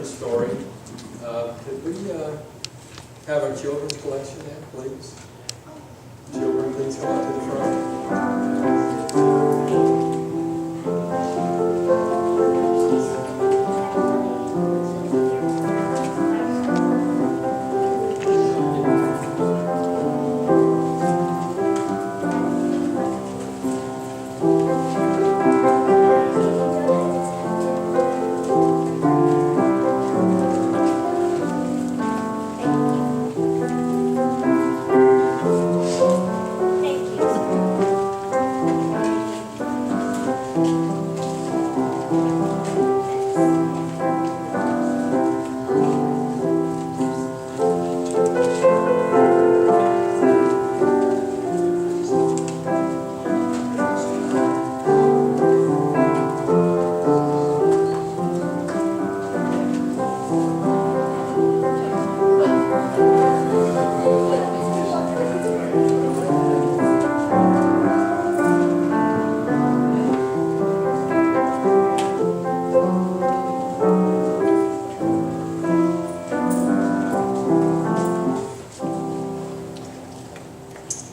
children's story. Could we have our children's collection there, please? Children, please come up to the front.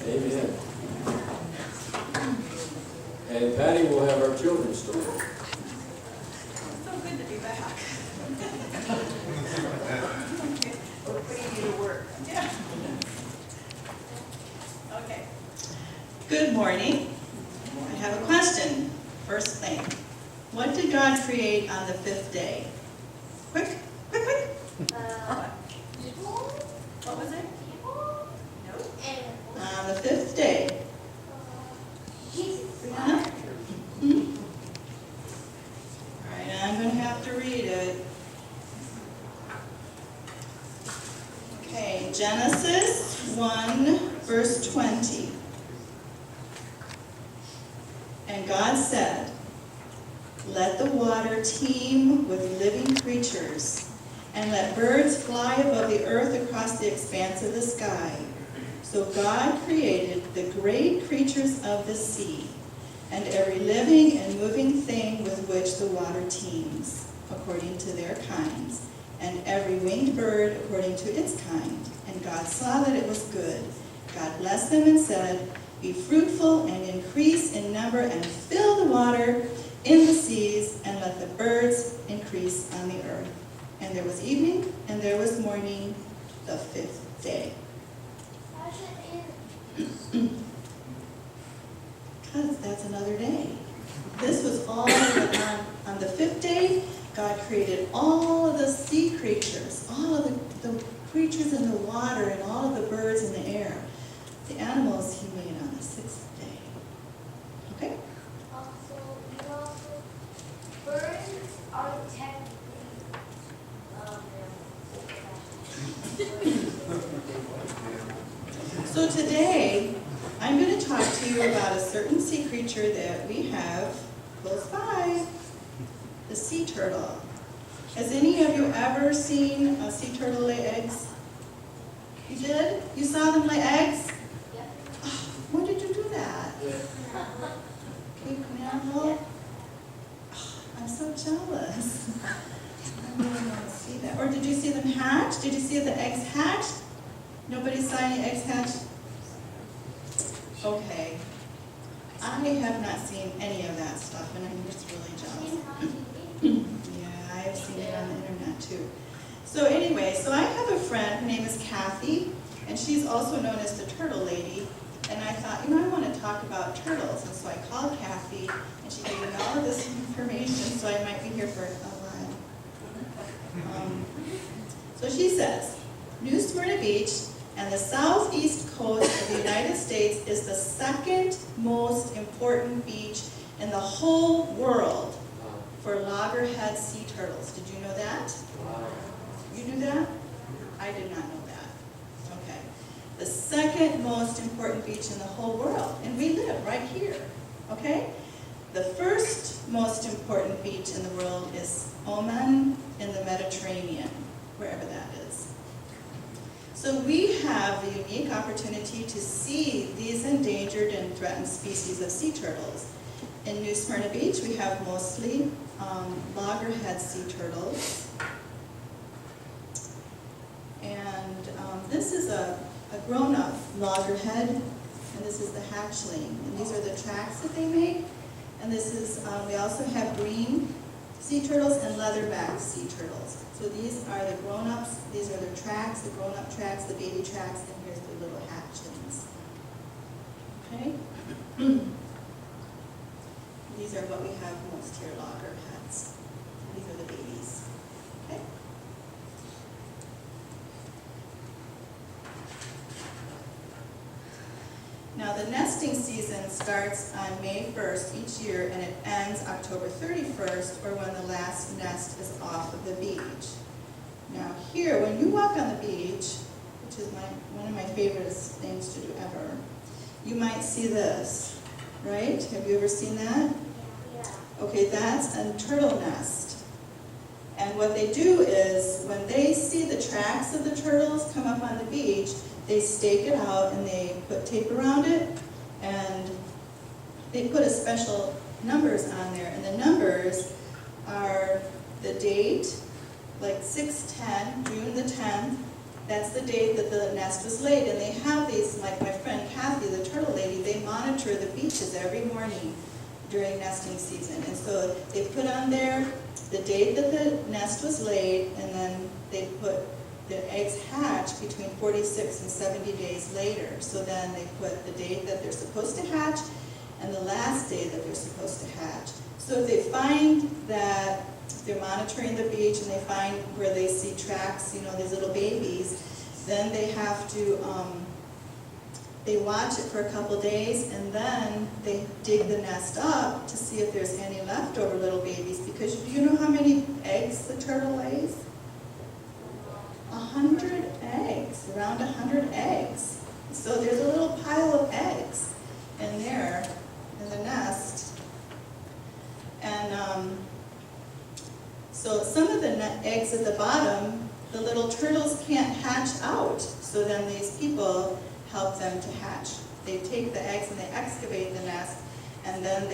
Amen. And Patty will have our children's story. It's so good to be back. We're putting you to work. Yeah. Okay. Good morning. I have a question. First thing. What did God create on the fifth day? Quick, quick, quick. People? What was it? People? No. Animals. On the fifth day. Jesus. Brianna? Hmm? All right, I'm going to have to read it. Okay, Genesis 1, verse 20. And God said, "Let the water teem with living creatures, and let birds fly above the earth across the expanse of the sky." So God created the great creatures of the sea, and every living and moving thing with which the water teems, according to their kinds, and every winged bird according to its kind. And God saw that it was good. God blessed them and said, "Be fruitful and increase in number and fill the water in the seas, and let the birds increase on the earth." And there was evening, and there was morning, the fifth day. How's it in? Because that's another day. This was all on the fifth day. God created all of the sea creatures, all of the creatures in the water, and all of the birds in the air. The animals he made on the sixth day. Okay? Birds are technically So today, I'm going to talk to you about a certain sea creature that we have close by, the sea turtle. Has any of you ever seen a sea turtle lay eggs? You did? You saw them lay eggs? Yep. Oh, when did you do that? Cape Canaveral? Oh, I'm so jealous. I really want to see that. Or did you see them hatch? Did you see the eggs hatch? Nobody saw any eggs hatch? Okay. I have not seen any of that stuff, and I'm just really jealous. Yeah, I've seen it on the internet too. So anyway, so I have a friend, her name is Kathy, and she's also known as the Turtle Lady. And I thought, I want to talk about turtles. And so I called Kathy, and she gave me all of this information, so I might be here for a while. So she says, New Smyrna Beach and the southeast coast of the United States is the second most important beach in the whole world for loggerhead sea turtles. Did you know that? You knew that? I did not know that. Okay. The second most important beach in the whole world. And we live right here. Okay? The first most important beach in the world is Oman in the Mediterranean, wherever that is. So we have the unique opportunity to see these endangered and threatened species of sea turtles. In New Smyrna Beach, we have mostly loggerhead sea turtles. a grown-up loggerhead, and this is the hatchling. And these are the tracks that they make. And this is, we also have green sea turtles and leatherback sea turtles. So these are the grown-ups, these are their tracks, the grown-up tracks, the baby tracks, and here's the little hatchlings. Okay? These are what we have most here, loggerheads. These are the babies. Okay? Now the nesting season starts on May 1st each year and it ends October 31st or when the last nest is off of the beach. Now here, when you walk on the beach, which is one of my favorite things to do ever, you might see this, right? Have you ever seen that? Yeah. Okay, that's a turtle nest. And what they do is, when they see the tracks of the turtles come up on the beach, they stake it out and they put tape around it, and they put a special numbers on there. And the numbers are the date, like 6/10, June the 10th. That's the date that the nest was laid. And they have these, like my friend Kathy, the turtle lady, they monitor the beaches every morning during nesting season. And so they put on there the date that the nest was laid, and then they put the eggs hatch between 46 and 70 days later. So then they put the date that they're supposed to hatch and the last day that they're supposed to hatch. So if they find that they're monitoring the beach and they find where they see tracks, you know, these little babies, then they have to, they watch it for a couple days and then they dig the nest up to see if there's any leftover little babies. Because do you know how many eggs the turtle lays? 100 eggs, around 100 eggs. So there's a little pile of eggs in there, in the nest. And so some of the eggs at the bottom, the little turtles can't hatch out. So then these people help them to hatch. They take the eggs and they excavate the nest, and then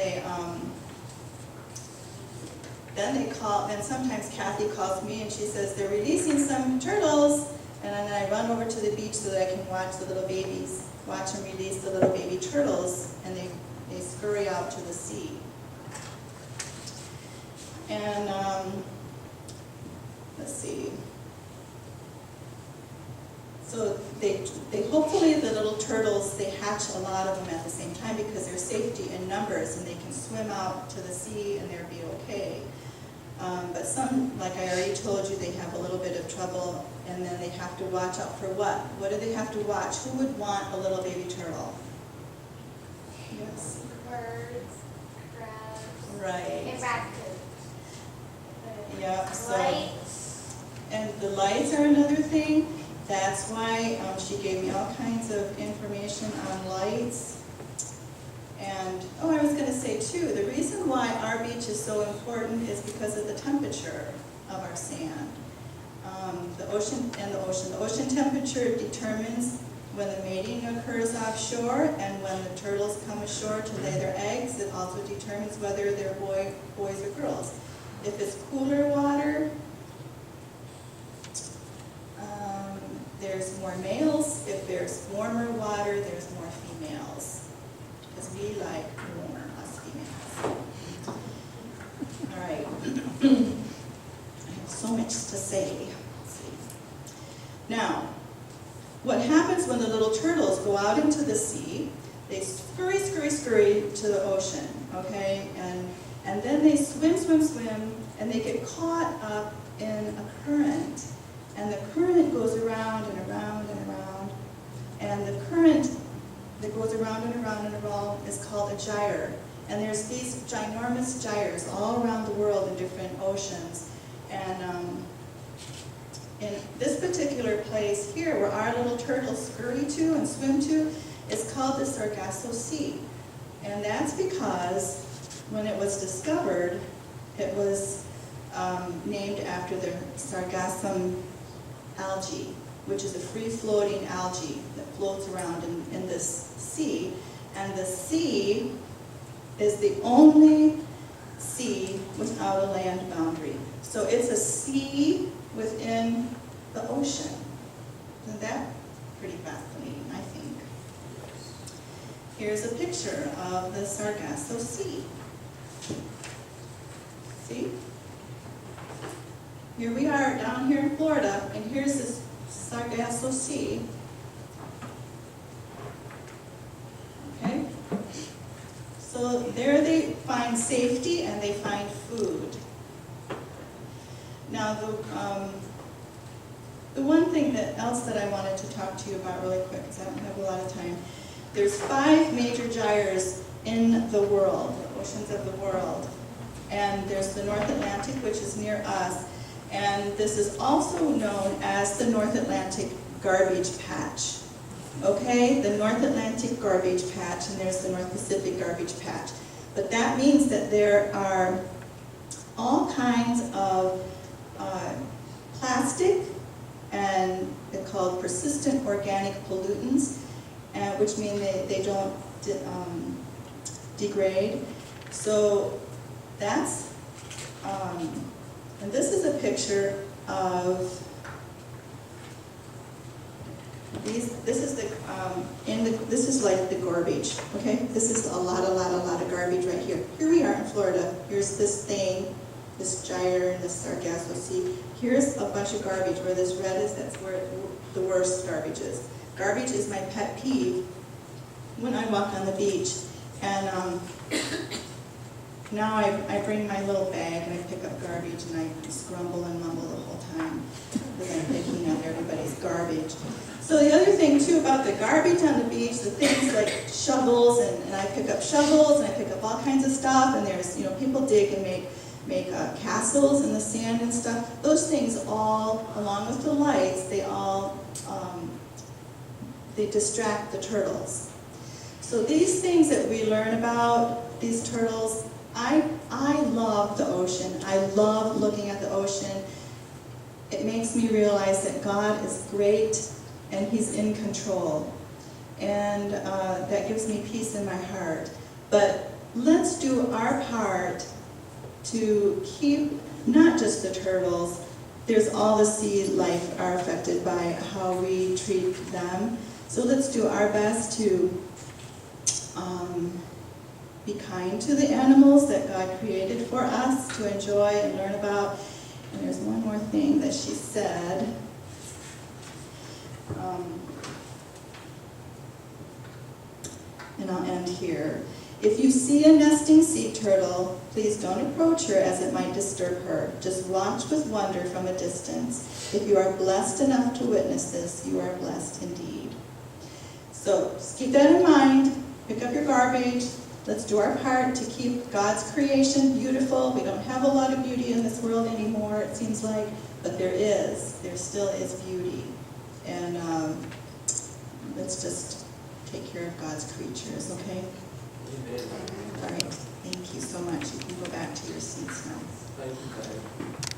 then sometimes Kathy calls me and she says, they're releasing some turtles, and then I run over to the beach so that I can watch the little babies, watch them release the little baby turtles, and they scurry out to the sea. And let's see. So they hopefully the little turtles, they hatch a lot of them at the same time because there's safety in numbers and they can swim out to the sea and they'll be okay. But some, like I already told you, they have a little bit of trouble, and then they have to watch out for what? What do they have to watch? Who would want a little baby turtle? Yes. Birds, crabs, Right. and raccoons. Yeah, so, Lights. and the lights are another thing. That's why she gave me all kinds of information on lights. And, oh, I was going to say too, the reason why our beach is so important is because of the temperature of our sand. The ocean temperature determines when the mating occurs offshore, and when the turtles come ashore to lay their eggs, it also determines whether they're boys or girls. If it's cooler water, there's more males. If there's warmer water, there's more females. Because we like warmer, us females. All right. I have so much to say. Let's see. Now, what happens when the little turtles go out into the sea? They scurry to the ocean, okay? And then they swim, and they get caught up in a current. And the current goes around and around and around. And the current that goes around and around and around is called a gyre. And there's these ginormous gyres all around the world in different oceans. And in this particular place here, where our little turtles scurry to and swim to, is called the Sargasso Sea. And that's because when it was discovered, it was named after the sargassum algae, which is a free-floating algae that floats around in this sea. And the sea is the only sea without a land boundary. So it's a sea within the ocean. Isn't that pretty fascinating, I think. Here's a picture of the Sargasso Sea. See? Here we are down here in Florida, and here's this Sargasso Sea. Okay? So there they find safety and they find food. Now, the one thing else that I wanted to talk to you about really quick, because I don't have a lot of time, there's 5 major gyres in the world, the oceans of the world. And there's the North Atlantic, which is near us, and this is also known as the North Atlantic Garbage Patch. Okay, the North Atlantic Garbage Patch, and there's the North Pacific Garbage Patch. But that means that there are all kinds of plastic, and they're called persistent organic pollutants, which mean they don't degrade. So that's, and this is a picture of these. This is this is like the garbage. Okay, this is a lot of garbage right here. Here we are in Florida. Here's this thing, this gyre and this Sargasso Sea. Here's a bunch of garbage. Where this red is, that's where the worst garbage is. Garbage is my pet peeve when I walk on the beach. And now I bring my little bag and I pick up garbage and I just grumble and mumble the whole time because I'm picking up everybody's garbage. So the other thing too about the garbage on the beach, the things like shovels, and I pick up shovels and I pick up all kinds of stuff, and there's, people dig and make castles in the sand and stuff. Those things all, along with the lights, they all they distract the turtles. So these things that we learn about, these turtles, I love the ocean. I love looking at the ocean. It makes me realize that God is great and He's in control. And that gives me peace in my heart. But let's do our part to keep not just the turtles. There's all the sea life are affected by how we treat them. So let's do our best to be kind to the animals that God created for us to enjoy and learn about. And there's one more thing that she said. And I'll end here. If you see a nesting sea turtle, please don't approach her as it might disturb her. Just watch with wonder from a distance. If you are blessed enough to witness this, you are blessed indeed. So just keep that in mind. Pick up your garbage. Let's do our part to keep God's creation beautiful. We don't have a lot of beauty in this world anymore, it seems like, but there is. There still is beauty. And let's just take care of God's creatures, okay? Amen. All right. Thank you so much. You can go back to your seats now. Thank you, Patty.